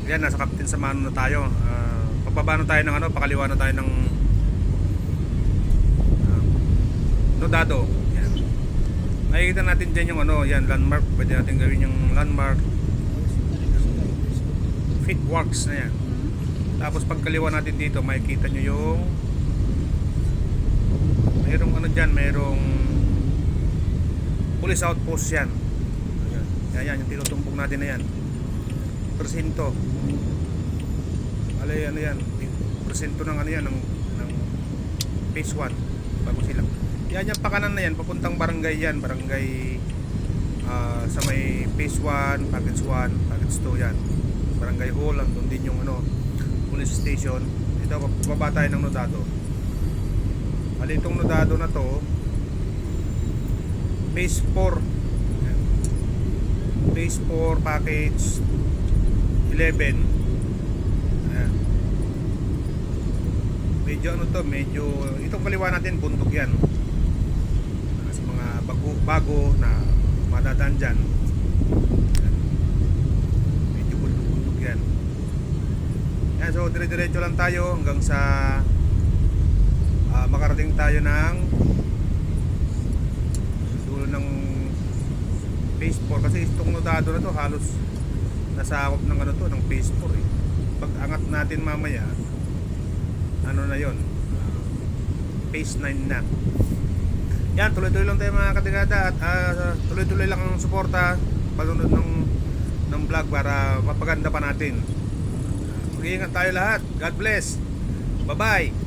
Yan, nasa Captain Samano na tayo. Pababa na tayo ng ano, pakaliwa na tayo ng Nodado. Yan. Nakikita natin dyan yung ano, yan, landmark. Pwede natin gawin yung landmark. Fit works na yan. Tapos pagkaliwa natin dito, makikita nyo yung mayroong ano dyan, mayroong police outpost yan. Yan, yung tinutumbok natin na yan. Presinto. Alay, ano yan, presinto ng ano yan, ng phase 1 bago sila. Yan, yung pakanan na yan, papuntang barangay yan, barangay sa may phase 1, package 1, package 2 yan, barangay hall, andun din yung ano, police station. Ito, bababa tayo ng Nodado. Alay, itong Nodado na to, phase 4, phase 4 package 11. Ayan. Medyo ano to, medyo itong kaliwa natin bundok yan. Sa mga bago na madadaan dyan. Ayan. Medyo bundok yan. Ayan, so dire-diretso lang tayo hanggang sa makarating tayo ng dulo ng phase 4 kasi itong Nodado na to halos nasakop ng ano to, ng phase 4 eh. Pag angat natin mamaya ano na yon, phase 9 na. Yan, tuloy-tuloy lang tayo mga katigada at tuloy-tuloy lang ang suporta pagsunod ng vlog para mapaganda pa natin. Mag-iingat tayo lahat. God bless. Bye bye.